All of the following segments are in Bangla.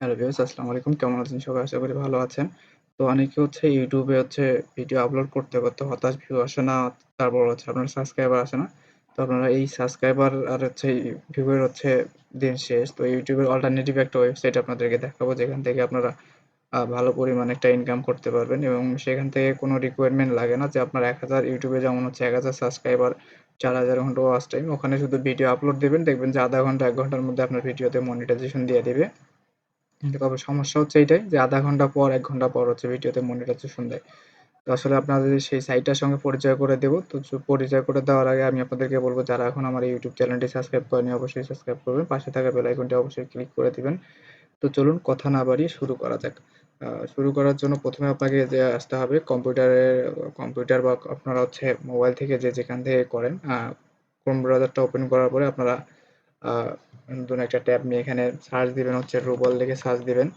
হ্যালো ভিউয়ার্স, আসসালামু আলাইকুম। কেমন আছেন সবাই? আশা করি ভালো আছেন। তো অনেকে YouTube এ ভিডিও আপলোড করতে হতাশ, ভিউ আসে না, তারপর আপনার সাবস্ক্রাইবার আসে না। তো আপনারা এই সাবস্ক্রাইবার আর ভিউ এর দিন শেষ। তো YouTube এর অল্টারনেটিভ একটা ওয়েবসাইট আপনাদেরকে দেখাবো, যেখান থেকে আপনারা ভালো পরিমাণে একটা ইনকাম করতে পারবেন এবং সেখান থেকে কোনো রিকোয়ারমেন্ট লাগে না যে আপনার ১,০০০ YouTube এ যেমন ১,০০০ সাবস্ক্রাইবার, ৪,০০০ ঘন্টা ওয়াচ টাইম। ওখানে শুধু ভিডিও আপলোড দিবেন, দেখবেন যে ০.৫ ঘন্টা ১ ঘন্টার মধ্যে আপনার ভিডিওতে মনিটাইজেশন দিয়ে দিবে। তবে সমস্যা এইটাই যে ০.৫ ঘন্টা পর ১ ঘন্টা পর ভিডিওতে মনিটাইজেশন দেয়। তো আসলে আপনাদের সেই সাইটটার সঙ্গে পরিচয় করে দেব। তো পরিচয় করে দেওয়ার আগে আমি আপনাদেরকে বলব, যারা এখন আমার এই YouTube চ্যানেলটি সাবস্ক্রাইব করেনি অবশ্যই সাবস্ক্রাইব করবেন। পাশে থাকা বেল আইকনটি অবশ্যই ক্লিক করে দিবেন। তো চলুন কথা না বাড়িয়ে শুরু করা যাক। শুরু করার জন্য ১ম এ আপনাকে আসতে হবে কম্পিউটার বা আপনারা মোবাইল থেকে যেখান থেকে করেন, ক্রোম ব্রাউজারটা ওপেন করার পরে আপনারা আ নতুন একটা ট্যাব নিয়ে এখানে সার্চ দিবেন, রুবল লিখে সার্চ দিবেন।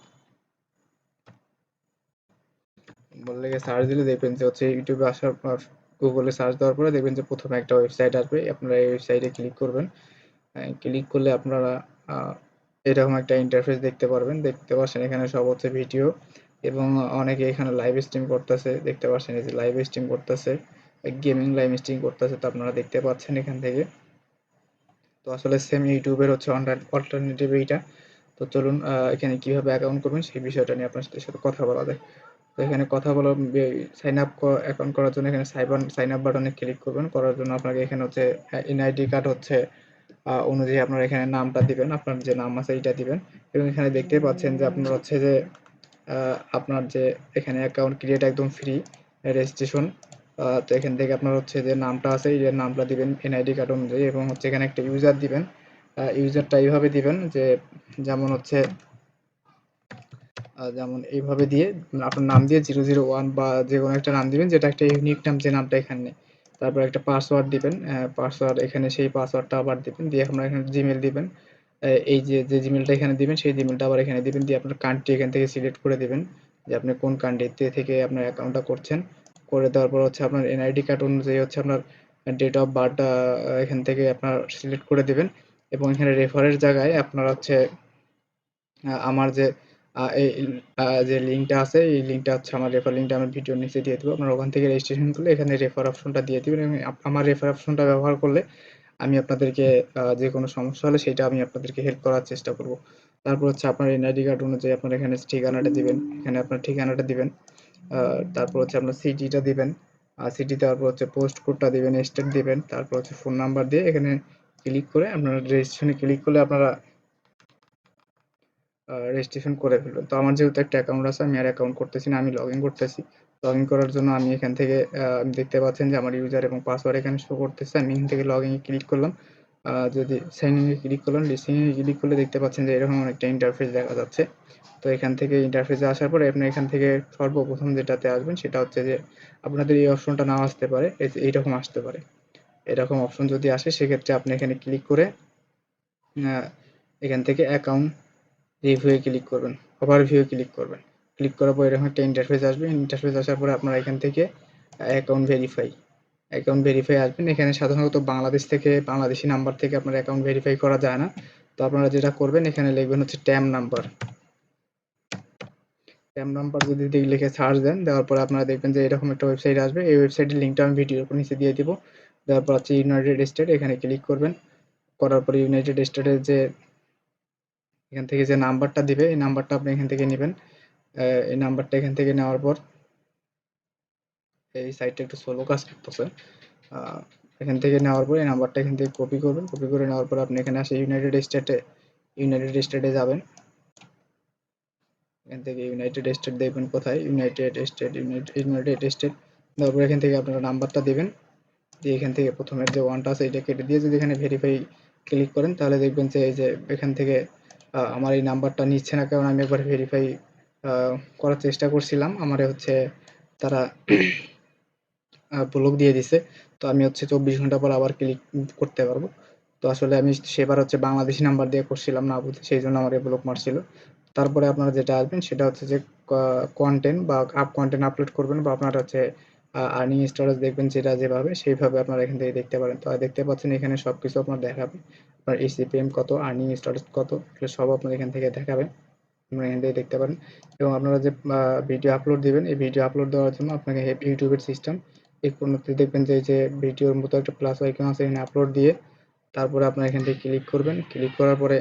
লিখে সার্চ দিলে দেখবেন যে YouTube এ আসার পর Google এ সার্চ দেওয়ার পরে দেখবেন যে ১ম এ একটা ওয়েবসাইট আসবে। আপনারা এই ওয়েবসাইটে ক্লিক করবেন। ক্লিক করলে আপনারা আ এরকম একটা ইন্টারফেস দেখতে পারবেন। দেখতে পাচ্ছেন এখানে সব ভিডিও এবং অনেকে এখানে লাইভ স্ট্রিম করতেছে। দেখতে পাচ্ছেন এই যে লাইভ স্ট্রিম করতেছে। গেমিং লাইভ স্ট্রিম করতেছে। তো আপনারা দেখতে পাচ্ছেন এখান থেকে। তো আসলে সেম YouTube এর অল্টারনেটিভ এইটা। তো চলুন এখানে কিভাবে অ্যাকাউন্ট করবেন সেই বিষয়টা নিয়ে আপনার সাথে কথা বলা যাক। তো এখানে কথা বলা সাইন আপ অ্যাকাউন্ট করার জন্য এখানে সাইন আপ বাটনে ক্লিক করবেন। করার জন্য আপনাকে এখানে এনআইডি কার্ড অনুযায়ী আপনারা এখানে নামটা দিবেন। আপনার যে নাম আছে এইটা দিবেন এবং এখানে দেখতেই পাচ্ছেন যে আপনার আপনার যে এখানে অ্যাকাউন্ট ক্রিয়েট একদম ফ্রি, রেজিস্ট্রেশন। তো এখান থেকে আপনার যে নামটা আছে এই নামটা দিবেন এনআইডি কার্ড অনুযায়ী এবং এখানে একটা ইউজার দিবেন। ইউজারটা এইভাবে দিবেন যে যেমন যেমন এইভাবে দিয়ে আপনার নাম দিয়ে 001 বা যেকোনো একটা নাম দিবেন, যেটা একটা ইউনিক নাম, যে নামটা এখানে নেই। তারপর একটা পাসওয়ার্ড দিবেন। পাসওয়ার্ড এখানে সেই পাসওয়ার্ডটা আবার দিবেন। দিয়ে আপনারা এখানে জিমেইল দিবেন। এই যে জিমেইলটা এখানে দিবেন সেই জিমেইলটা আবার এখানে দিবেন। দিয়ে আপনার কান্ট্রি এখান থেকে সিলেক্ট করে দিবেন যে আপনি কোন কান্ট্রিতে থেকে আপনার অ্যাকাউন্টটা করছেন। করে দেওয়ার পর আপনার এনআইডি কার্ড অনুযায়ী আপনার ডেট অফ বার্থটা এখান থেকে আপনার সিলেক্ট করে দিবেন এবং এখানে রেফারের জায়গায় আপনার আমার এই যে লিঙ্কটা আছে এই লিঙ্কটা আমার রেফার লিঙ্কটা আমার ভিডিওর নিচে দিয়ে দেবো। আপনারা ওখান থেকে রেজিস্ট্রেশন করলে এখানে রেফার অপশনটা দিয়ে দিবেন এবং আমার রেফার অপশনটা ব্যবহার করলে আমি আপনাদেরকে যেকোনো সমস্যা হলে সেটা আমি আপনাদেরকে হেল্প করার চেষ্টা করব। তারপর আপনার এনআইডি কার্ড অনুযায়ী আপনার এখানে ঠিকানাটা দিবেন। এখানে আপনার ঠিকানাটা দিবেন। তারপর আপনার সিটিটা দিবেন। সিটি দেওয়ার পর পোস্ট কোডটা দিবেন, স্টেট দিবেন। তারপর ফোন নাম্বার দিয়ে এখানে ক্লিক করে আপনারা রেজিস্ট্রেশনে ক্লিক করলে আপনারা রেজিস্ট্রেশন করে ফেলবেন। তো আমার যেহেতু একটা অ্যাকাউন্ট আছে, আমি আর অ্যাকাউন্ট করতেছি না, আমি লগইন করতেছি। লগইন করার জন্য আমি এখান থেকে দেখতে পাচ্ছেন যে আমার ইউজার এবং পাসওয়ার্ড এখানে শো করতেছে। আমি এখান থেকে লগইনে ক্লিক করলাম। যদি সাইন ইন এ ক্লিক করলাম, লিস্টিং এ ক্লিক করলে দেখতে পাচ্ছেন যে এরকম একটা ইন্টারফেস দেখা যাচ্ছে। তো এখান থেকে ইন্টারফেসে আসার পরে আপনি এখান থেকে সর্বপ্রথম যেটাতে আসবেন সেটা যে আপনাদের এই অপশনটা নাও আসতে পারে, এই যে এইরকম আসতে পারে। এরকম অপশন যদি আসে সেক্ষেত্রে আপনি এখানে ক্লিক করে আ এখান থেকে অ্যাকাউন্ট রিভিউ এ ক্লিক করবেন, ওভারভিউ এ ক্লিক করবেন। ক্লিক করার পর এরকম একটা ইন্টারফেস আসবে। ইন্টারফেস আসার পরে আপনারা এখান থেকে অ্যাকাউন্ট ভেরিফাই আসবেন। এখানে সাধারণত বাংলাদেশি নাম্বার থেকে আপনার অ্যাকাউন্ট ভেরিফাই করা যায় না। তো আপনারা যেটা করবেন এখানে লিখবেন ট্যাম নাম্বার। ট্যাম নাম্বার যদি লিখে সার্চ দেন, দেওয়ার পরে আপনারা দেখবেন যে এরকম একটা ওয়েবসাইট আসবে। এই ওয়েবসাইটের লিঙ্কটা আমি ভিডিওর উপর নিচে দিয়ে দিব। দেওয়ার পর ইউনাইটেড স্টেট এখানে ক্লিক করবেন। করার পরে ইউনাইটেড স্টেটের এখান থেকে যে নাম্বারটা দিবে এই নাম্বারটা আপনি এখান থেকে নিবেন। এই নাম্বারটা এখান থেকে নেওয়ার পর এই সাইটটা একটু স্লো কাজ করতেছে। আ এখান থেকে নেওয়ার পর এই নাম্বারটা এখান থেকে কপি করবেন। কপি করে নেওয়ার পর আপনি এখানে ইউনাইটেড স্টেটে যাবেন। এখান থেকে ইউনাইটেড স্টেট দেখবেন কোথায়, ইউনাইটেড স্টেট দেওয়ার পর এখান থেকে আপনারা নাম্বারটা দিবেন। দিয়ে এখান থেকে ১ম এর যে 1 টা আছে এটা কেটে দিয়ে যদি এখানে ভেরিফাই ক্লিক করেন তাহলে দেখবেন যে এই যে এখান থেকে আমার এই নাম্বারটা নিচ্ছে না, কারণ আমি একবার ভেরিফাই আ করার চেষ্টা করছিলাম। আমারে তারা ব্লক দিয়ে দিছে। তো আমি ২৪ ঘন্টা পর আবার ক্লিক করতে পারবো। তো আসলে আমি সেবার বাংলাদেশী নাম্বার দিয়ে করছিলাম না বুঝে, সেইজন্য আমারে ব্লক মারছিল। তারপরে আপনারা যেটা আসবেন সেটা যে ক কনটেন্ট বা কনটেন্ট আপলোড করবেন বা আপনার আর্নিং স্ট্যাটাস দেখবেন, যেটা যেভাবে সেইভাবে আপনারা এখান থেকে দেখতে পারেন। তো দেখতে পাচ্ছেন এখানে সবকিছু আপনার দেখাবে। আপনার এসিপিএম কত, আর্নিং স্ট্যাটাস কত, এগুলো সব আপনার এখান থেকে দেখাবে। আপনারা এখান থেকে দেখতে পারেন। এবং আপনারা যে ভিডিও আপলোড দিবেন, এই ভিডিও আপলোড দেওয়ার জন্য আপনাকে ইউটিউবের সিস্টেম এই কোণাতে দেখবেন যে এই যে ভিডিওর মতো একটা প্লাস আইকন আছে, এখানে আপলোড দিয়ে তারপরে আপনারা এখান থেকে ক্লিক করবেন। ক্লিক করার পরে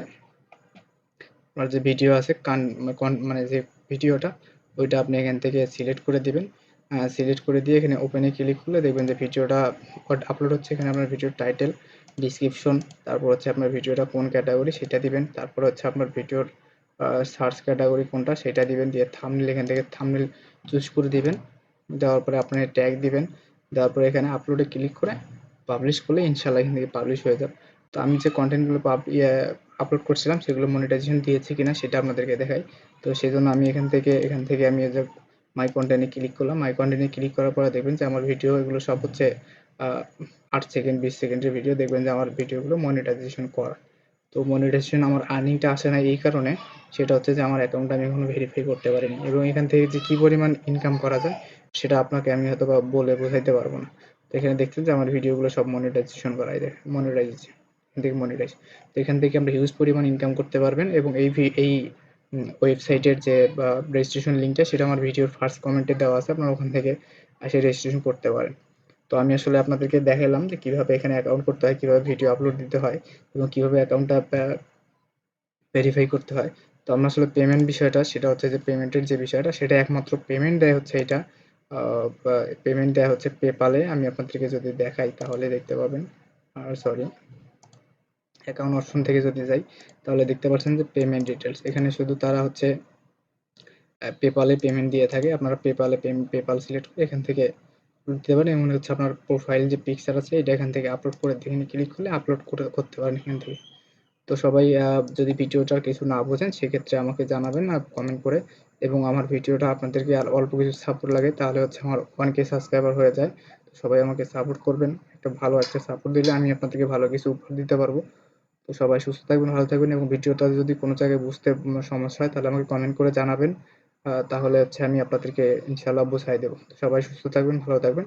আপনার যে ভিডিও আছে মানে যে ভিডিওটা ওইটা আপনি এখান থেকে সিলেক্ট করে দিবেন। সিলেক্ট করে দিয়ে এখানে ওপেনে ক্লিক করলে দেখবেন যে ভিডিওটা আপলোড হচ্ছে। এখানে আপনার ভিডিওর টাইটেল, ডিসক্রিপশন, তারপর হচ্ছে আপনার ভিডিওটা কোন ক্যাটাগরি সেটা দিবেন। তারপর হচ্ছে আপনার ভিডিওর সার্চ ক্যাটাগরি কোনটা সেটা দিবেন। দিয়ে থাম্বনেল, এখান থেকে থাম্বনেল চুজ করে দিবেন। দেওয়ার পরে আপনি ট্যাগ দিবেন। দেওয়ার পরে এখানে আপলোডে ক্লিক করে পাবলিশ করলে ইনশাআল্লাহ এখান থেকে পাবলিশ হয়ে যাবে। তো আমি যে কন্টেন্টগুলো আপলোড করছিলাম সেগুলো মনিটাইজেশন দিয়েছে কিনা সেটা আপনাদেরকে দেখাই। তো সেজন্য আমি এখান থেকে আমি এই যে মাই কন্টেন্টে ক্লিক করলাম। মাই কন্টেন্টে ক্লিক করার পরে দেখবেন যে আমার ভিডিও এগুলো সব হচ্ছে 8 সেকেন্ড 20 সেকেন্ডের ভিডিও। দেখবেন যে আমার ভিডিওগুলো মনিটাইজেশন করা। তো মনিটাইজেশন আমার আর্নিংটা আসে না এই কারণে, সেটা হচ্ছে যে আমার অ্যাকাউন্টটা আমি এখনো ভেরিফাই করতে পারিনি। এবং এখান থেকে যে কি পরিমাণ ইনকাম করা যায় সেটা আপনাকে আমি হয়তোবা বলে বোঝাইতে পারবো না। তো এখানে দেখছেন যে আমার ভিডিওগুলো সব মনিটাইজেশন করা, এই দেখেন মনিটাইজেশন, এখান থেকে মনিটাইজ। তো এখান থেকে আমরা হিউজ পরিমাণ ইনকাম করতে পারবেন। এবং এই ওয়েবসাইটের যে রেজিস্ট্রেশন লিঙ্কটা সেটা আমার ভিডিওর ফার্স্ট কমেন্টে দেওয়া আছে, আপনারা ওখান থেকে এসে রেজিস্ট্রেশন করতে পারেন। তো আমি আসলে আপনাদেরকে দেখালাম যে কিভাবে এখানে অ্যাকাউন্ট করতে হয়, কিভাবে ভিডিও আপলোড দিতে হয় এবং কিভাবে অ্যাকাউন্টটা ভেরিফাই করতে হয়। তো আমরা আসলে পেমেন্ট বিষয়টা, সেটা হচ্ছে যে পেমেন্টের যে বিষয়টা সেটা একমাত্র পেমেন্ট দেয় হচ্ছে এটা পেমেন্ট দেয় হচ্ছে পেপালে। আমি আপনাদেরকে যদি দেখাই তাহলে দেখতে পাবেন। আর সরি, অ্যাকাউন্ট অপশন থেকে যদি যাই তাহলে দেখতে পাচ্ছেন যে পেমেন্ট ডিটেলস, এখানে শুধু তারা হচ্ছে পেপালে পেমেন্ট দিয়ে থাকে। আপনারা পেপাল সিলেক্ট করে এখান থেকে দিতে পারেন। এবং হচ্ছে আপনার প্রোফাইল যে পিকচার আছে এটা এখান থেকে আপলোড করে এখানে ক্লিক করলে আপলোড করতে পারেন এখান থেকে। তো সবাই যদি ভিডিওটার কিছু না বোঝেন সেক্ষেত্রে আমাকে জানাবেন কমেন্ট করে। এবং আমার ভিডিওটা আপনাদেরকে আর অল্প কিছু সাপোর্ট লাগে তাহলে হচ্ছে আমার 1K সাবস্ক্রাইবার হয়ে যায়। তো সবাই আমাকে সাপোর্ট করবেন। ভালো একটা সাপোর্ট দিলে আমি আপনাদেরকে ভালো কিছু উপহার দিতে পারবো। তো সবাই সুস্থ থাকবেন, ভালো থাকবেন। এবং ভিডিওটা যদি কোনো জায়গায় বুঝতে সমস্যা হয় তাহলে আমাকে কমেন্ট করে জানাবেন। তাহলে হচ্ছে আমি আপনাদেরকে ইনশাআল্লাহ বুঝাই দেবো। তো সবাই সুস্থ থাকবেন, ভালো থাকবেন।